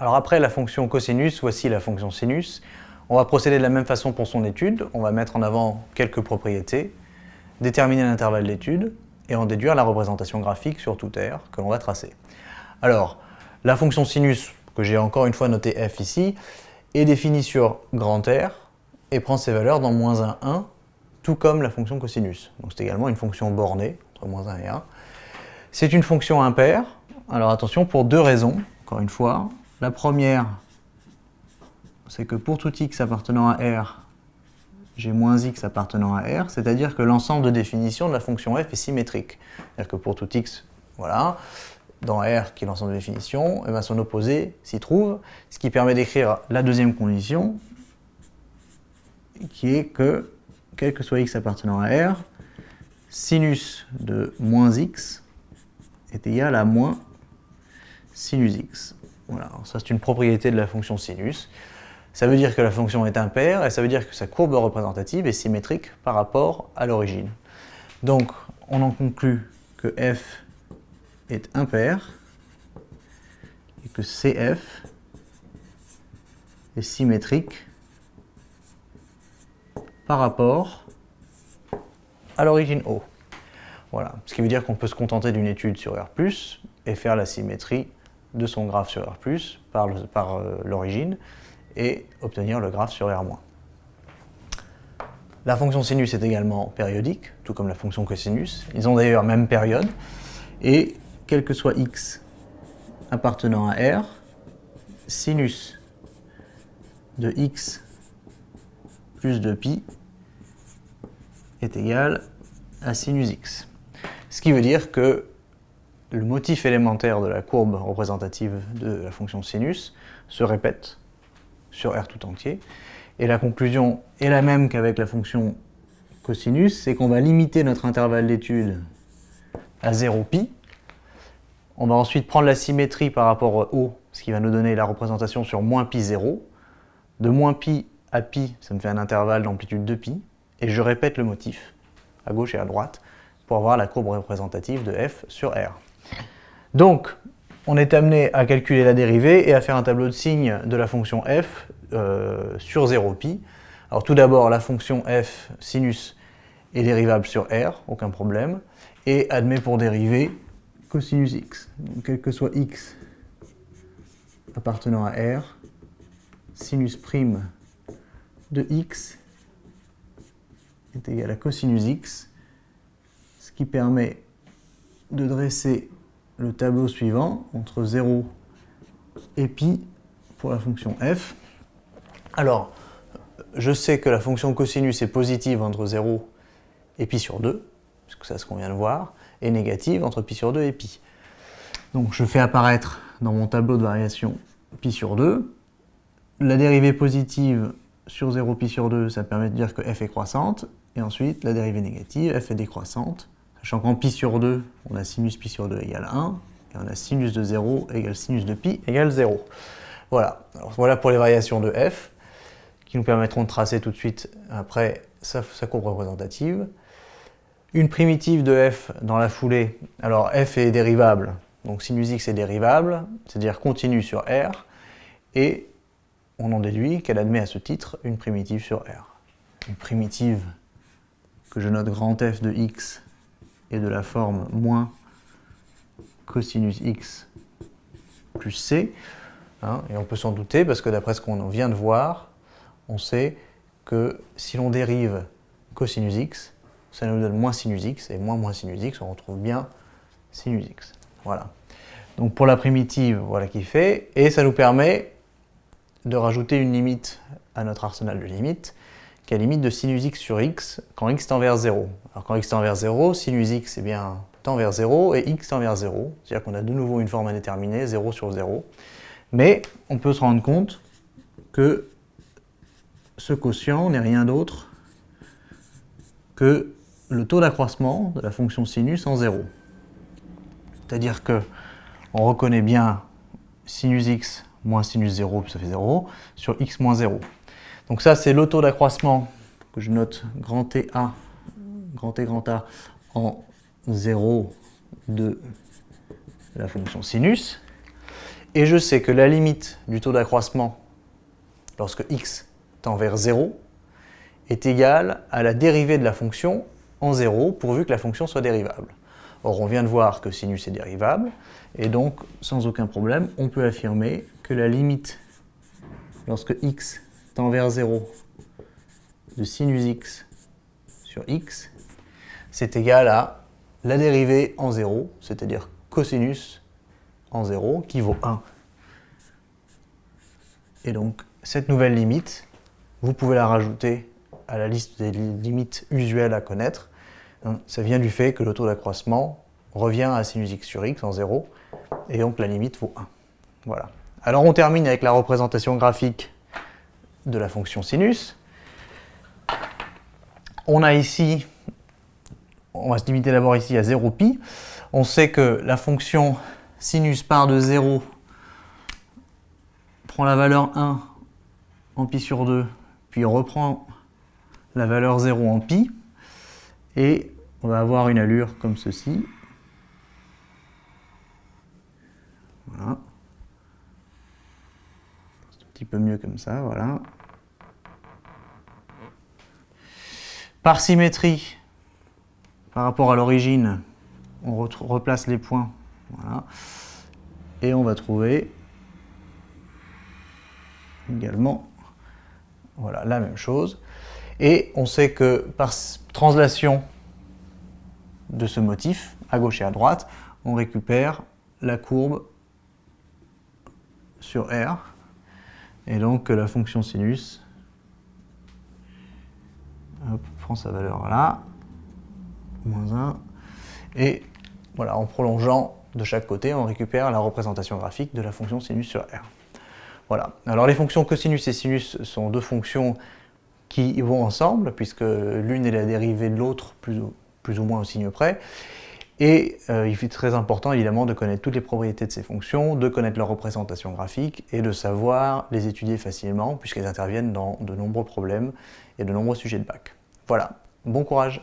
Alors après la fonction cosinus, voici la fonction sinus. On va procéder de la même façon pour son étude. On va mettre en avant quelques propriétés, déterminer l'intervalle d'étude et en déduire la représentation graphique sur tout R que l'on va tracer. Alors, la fonction sinus, que j'ai encore une fois noté f ici, est définie sur grand R et prend ses valeurs dans -1, 1, tout comme la fonction cosinus. Donc c'est également une fonction bornée, entre -1 et 1. C'est une fonction impaire. Alors attention, pour deux raisons, encore une fois. La première, c'est que pour tout x appartenant à R, j'ai -x appartenant à R, c'est-à-dire que l'ensemble de définition de la fonction f est symétrique. C'est-à-dire que pour tout x, voilà, dans R, qui est l'ensemble de définition, et bien son opposé s'y trouve, ce qui permet d'écrire la deuxième condition, qui est que, quel que soit x appartenant à R, sinus de -x est égal à moins sinus x. Voilà, alors ça c'est une propriété de la fonction sinus. Ça veut dire que la fonction est impaire et ça veut dire que sa courbe représentative est symétrique par rapport à l'origine. Donc on en conclut que f est impair et que CF est symétrique par rapport à l'origine O. Voilà, ce qui veut dire qu'on peut se contenter d'une étude sur R+, et faire la symétrie de son graphe sur R+, par l'origine, et obtenir le graphe sur R-. La fonction sinus est également périodique, tout comme la fonction cosinus. Ils ont d'ailleurs même période, et quel que soit x appartenant à R, sinus de x plus de pi est égal à sinus x. Ce qui veut dire que le motif élémentaire de la courbe représentative de la fonction sinus se répète sur R tout entier. Et la conclusion est la même qu'avec la fonction cosinus, c'est qu'on va limiter notre intervalle d'étude à 0π. On va ensuite prendre la symétrie par rapport à O, ce qui va nous donner la représentation sur -π0. De -π à π, ça me fait un intervalle d'amplitude de π. Et je répète le motif, à gauche et à droite, pour avoir la courbe représentative de f sur R. Donc, on est amené à calculer la dérivée et à faire un tableau de signes de la fonction f sur 0π. Alors tout d'abord, la fonction f sinus est dérivable sur R, aucun problème, et admet pour dérivée cosinus x. Donc, quel que soit x appartenant à R, sinus prime de x est égal à cosinus x, ce qui permet de dresser le tableau suivant entre 0 et pi pour la fonction f. Alors, je sais que la fonction cosinus est positive entre 0 et pi sur 2, parce que c'est ce qu'on vient de voir, et négative entre pi sur 2 et pi. Donc je fais apparaître dans mon tableau de variation pi sur 2. La dérivée positive sur 0 pi sur 2, ça permet de dire que f est croissante, et ensuite la dérivée négative, f est décroissante, sachant qu'en pi sur 2, on a sinus pi sur 2 égale 1, et on a sinus de 0 égale sinus de pi égale 0. Voilà, alors voilà pour les variations de f, qui nous permettront de tracer tout de suite après sa courbe représentative. Une primitive de f dans la foulée, alors f est dérivable, donc sinus x est dérivable, c'est-à-dire continue sur R, et on en déduit qu'elle admet à ce titre une primitive sur R. Une primitive que je note grand F de x est de la forme moins cosinus x plus c, et on peut s'en douter parce que d'après ce qu'on vient de voir, on sait que si l'on dérive cosinus x, ça nous donne moins sinus x, et moins sinus x, on retrouve bien sinus x. Voilà. Donc pour la primitive, voilà qui fait, et ça nous permet de rajouter une limite à notre arsenal de limites, qui est la limite de sinus x sur x quand x tend vers 0. Alors quand x tend vers 0, sinus x tend vers 0 et x tend vers 0, c'est-à-dire qu'on a de nouveau une forme indéterminée, 0 sur 0. Mais on peut se rendre compte que ce quotient n'est rien d'autre que le taux d'accroissement de la fonction sinus en 0. C'est-à-dire que on reconnaît bien sinus x moins sinus 0, puis ça fait 0, sur x moins 0. Donc ça, c'est le taux d'accroissement que je note grand T A en 0 de la fonction sinus. Et je sais que la limite du taux d'accroissement lorsque x tend vers 0 est égale à la dérivée de la fonction en 0 pourvu que la fonction soit dérivable. Or, on vient de voir que sinus est dérivable, et donc, sans aucun problème, on peut affirmer que la limite lorsque x tend vers 0 de sinus x sur x, c'est égal à la dérivée en 0, c'est-à-dire cosinus en 0, qui vaut 1. Et donc, cette nouvelle limite, vous pouvez la rajouter à la liste des limites usuelles à connaître. Ça vient du fait que le taux d'accroissement revient à sinus x sur x en 0, et donc la limite vaut 1. Voilà. Alors on termine avec la représentation graphique de la fonction sinus. On a ici, on va se limiter d'abord ici à 0π. On sait que la fonction sinus part de 0, prend la valeur 1 en π sur 2, puis reprend la valeur 0 en π, et on va avoir une allure comme ceci. Voilà. Un petit peu mieux comme ça, voilà. Par symétrie, par rapport à l'origine, on replace les points, voilà. Et on va trouver également, voilà, la même chose. Et on sait que par translation de ce motif, à gauche et à droite, on récupère la courbe sur R, et donc la fonction sinus, hop, prend sa valeur là, moins 1, et voilà, en prolongeant de chaque côté, on récupère la représentation graphique de la fonction sinus sur R. Voilà. Alors les fonctions cosinus et sinus sont deux fonctions qui vont ensemble, puisque l'une est la dérivée de l'autre, plus ou moins au signe près. Et il est très important évidemment de connaître toutes les propriétés de ces fonctions, de connaître leur représentation graphique et de savoir les étudier facilement, puisqu'elles interviennent dans de nombreux problèmes et de nombreux sujets de bac. Voilà, bon courage!